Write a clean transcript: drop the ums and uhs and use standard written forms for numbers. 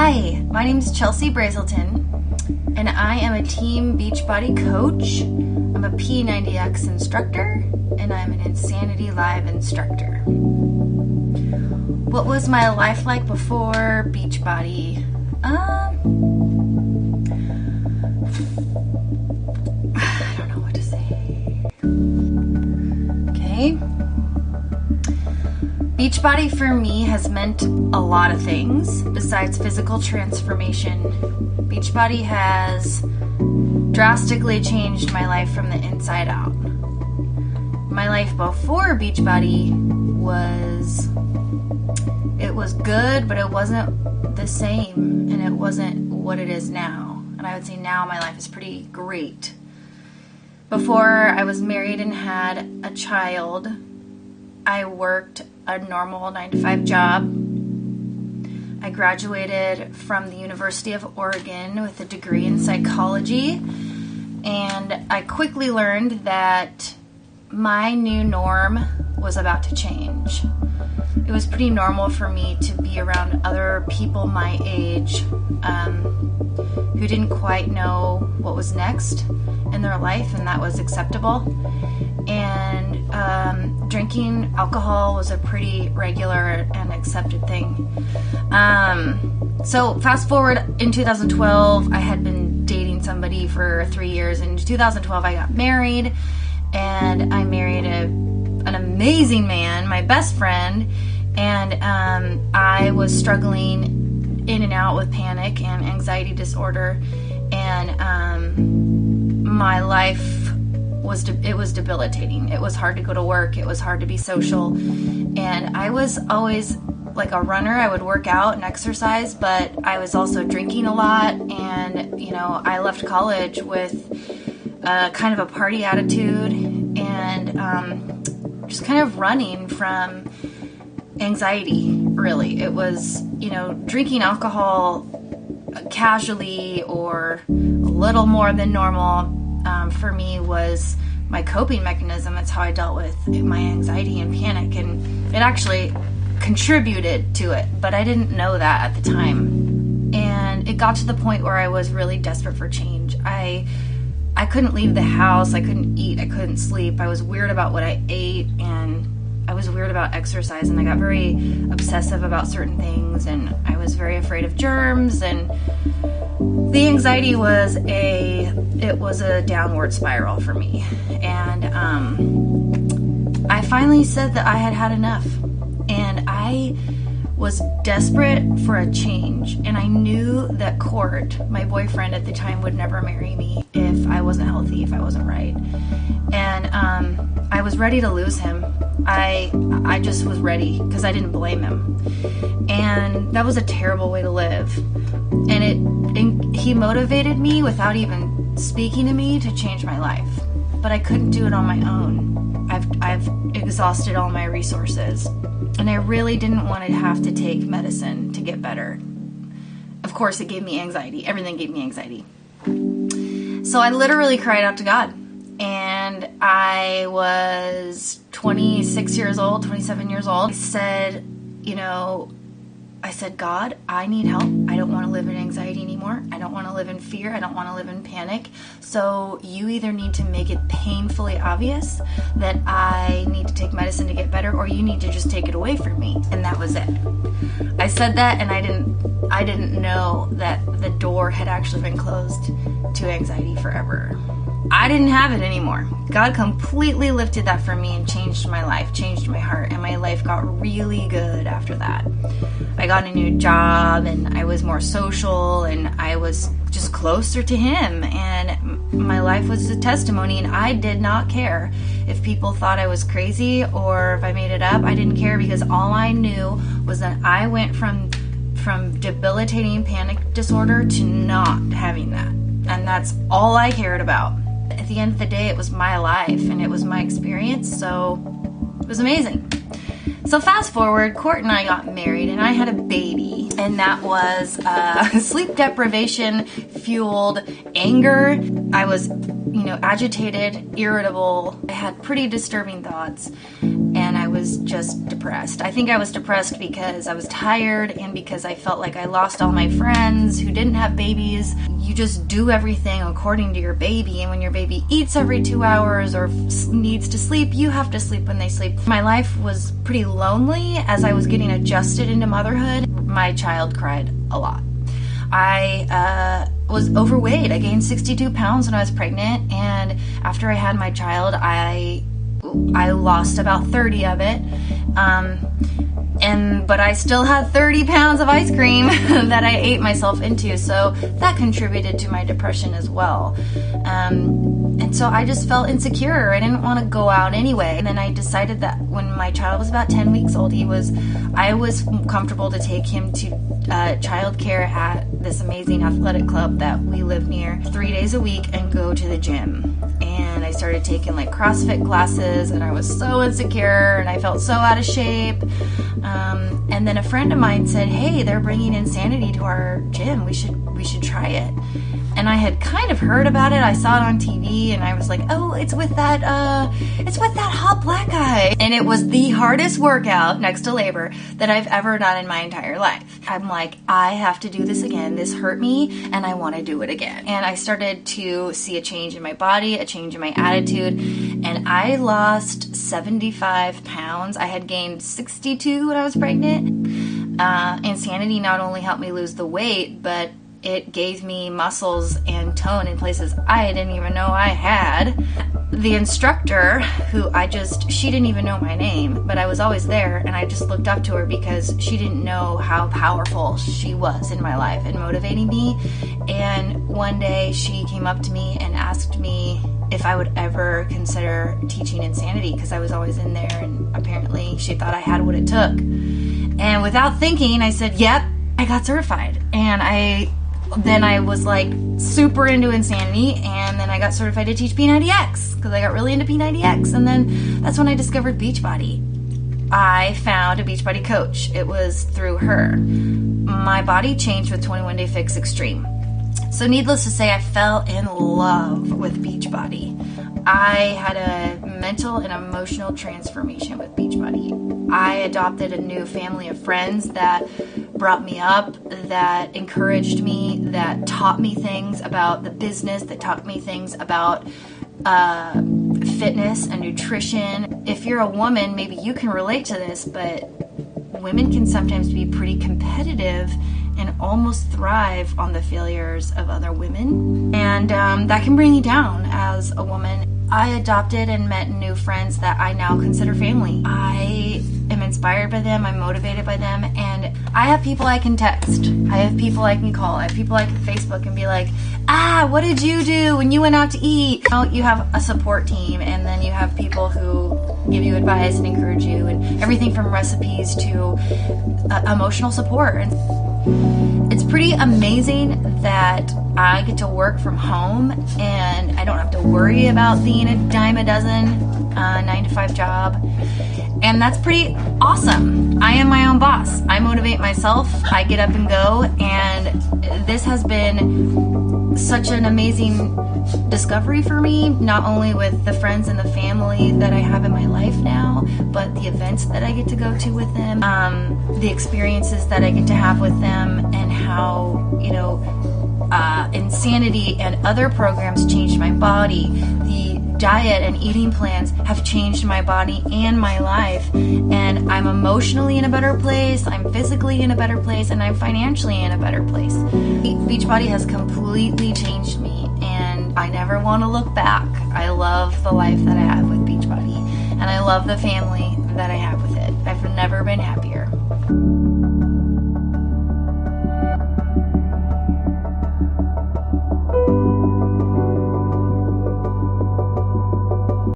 Hi, my name is Chelsea Brazelton, and I am a team Beachbody coach. I'm a P90X instructor, and I'm an Insanity Live instructor. What was my life like before Beachbody? I don't know what to say. Okay. Beachbody for me has meant a lot of things besides physical transformation. Beachbody has drastically changed my life from the inside out. My life before Beachbody was good, but it wasn't the same, and it wasn't what it is now. And I would say now my life is pretty great. Before I was married and had a child, I worked a normal 9-to-5 job. I graduated from the University of Oregon with a degree in psychology, and I quickly learned that my new norm was about to change. It was pretty normal for me to be around other people my age who didn't quite know what was next in their life, and that was acceptable. And drinking alcohol was a pretty regular and accepted thing. So fast forward in 2012, I had been dating somebody for 3 years. In 2012, I got married, and I married an amazing man, my best friend, and I was struggling in and out with panic and anxiety disorder, and my life was debilitating. It was hard to go to work. It was hard to be social. And I was always like a runner. I would work out and exercise, but I was also drinking a lot. And, I left college with kind of a party attitude and just kind of running from anxiety, really. It was, drinking alcohol casually or a little more than normal for me was my coping mechanism. It's how I dealt with my anxiety and panic, and it actually contributed to it, but I didn't know that at the time. And it got to the point where I was really desperate for change. I couldn't leave the house. I couldn't eat. I couldn't sleep. I was weird about what I ate, and I was weird about exercise, and I got very obsessive about certain things, and I was very afraid of germs, and the anxiety was a downward spiral for me. And I finally said that I had had enough, and I was desperate for a change, and I knew that Court, my boyfriend at the time, would never marry me if I wasn't healthy, if I wasn't right. And I was ready to lose him. I just was ready because I didn't blame him. And that was a terrible way to live. And he motivated me without even speaking to me to change my life. But I couldn't do it on my own. I've exhausted all my resources. And I really didn't want to have to take medicine to get better. Of course, it gave me anxiety. Everything gave me anxiety. So I literally cried out to God. And I was 26 years old, 27 years old. I said, God, I need help. I don't want to live in anxiety anymore. I don't want to live in fear. I don't want to live in panic. So you either need to make it painfully obvious that I need to take medicine to get better, or you need to just take it away from me. And that was it. I said that, and I didn't know that the door had actually been closed to anxiety forever. I didn't have it anymore. God completely lifted that from me and changed my life, changed my heart, and my life got really good after that. I got a new job, and I was more social, and I was just closer to Him, and my life was a testimony, and I did not care if people thought I was crazy or if I made it up. I didn't care, because all I knew was that I went from debilitating panic disorder to not having that, and that's all I cared about. At the end of the day, it was my life and it was my experience, so it was amazing. So fast forward, Court and I got married, and I had a baby, and that was sleep deprivation fueled anger. I was, agitated, irritable. I had pretty disturbing thoughts, and I was just depressed. I think I was depressed because I was tired and because I felt like I lost all my friends who didn't have babies. You just do everything according to your baby, and when your baby eats every 2 hours or needs to sleep, you have to sleep when they sleep. My life was pretty lonely as I was getting adjusted into motherhood. My child cried a lot. I was overweight. I gained 62 pounds when I was pregnant, and after I had my child, I lost about 30 of it. But I still had 30 pounds of ice cream that I ate myself into, so that contributed to my depression as well. And so I just felt insecure. I didn't want to go out anyway. And then I decided that when my child was about 10 weeks old, I was comfortable to take him to childcare at this amazing athletic club that we live near 3 days a week and go to the gym. And I started taking like CrossFit classes, and I was so insecure and I felt so out of shape. And then a friend of mine said, "Hey, they're bringing Insanity to our gym. We should try it." And I had kind of heard about it. I saw it on TV, and I was like, "Oh, it's with that hot black guy." And it was the hardest workout next to labor that I've ever done in my entire life. I'm like, I have to do this again. This hurt me, and I want to do it again. And I started to see a change in my body, a change in my attitude, and I lost 75 pounds. I had gained 62 when I was pregnant. Insanity not only helped me lose the weight, but it gave me muscles and tone in places I didn't even know I had. The instructor, she didn't even know my name, but I was always there, and I just looked up to her because she didn't know how powerful she was in my life and motivating me. And one day she came up to me and asked me if I would ever consider teaching Insanity, because I was always in there, and apparently she thought I had what it took. And without thinking, I said, "Yep, I got certified." And then I was like super into Insanity, and then I got certified to teach P90X because I got really into P90X, and then that's when I discovered Beachbody. I found a Beachbody coach. It was through her. My body changed with 21 Day Fix Extreme. So needless to say, I fell in love with Beachbody. I had a mental and emotional transformation with Beachbody. I adopted a new family of friends that brought me up, that encouraged me, that taught me things about the business, that taught me things about fitness and nutrition. If you're a woman, maybe you can relate to this, but women can sometimes be pretty competitive and almost thrive on the failures of other women. And that can bring you down as a woman. I adopted and met new friends that I now consider family. I am inspired by them, I'm motivated by them, and I have people I can text. I have people I can call. I have people I can Facebook and be like, what did you do when you went out to eat? You have a support team, and then you have people who give you advice and encourage you, and everything from recipes to emotional support. And it's pretty amazing that I get to work from home and I don't have to worry about being a dime a dozen 9-to-5 job. And that's pretty awesome. I am my own boss. I motivate myself. I get up and go. And this has been such an amazing discovery for me, not only with the friends and the family that I have in my life now, but the events that I get to go to with them, the experiences that I get to have with them, and how, Insanity and other programs changed my body. The diet and eating plans have changed my body and my life, and I'm emotionally in a better place, I'm physically in a better place, and I'm financially in a better place. Beachbody has completely changed me, and I never want to look back. I love the life that I have with Beachbody, and I love the family that I have with it. I've never been happier.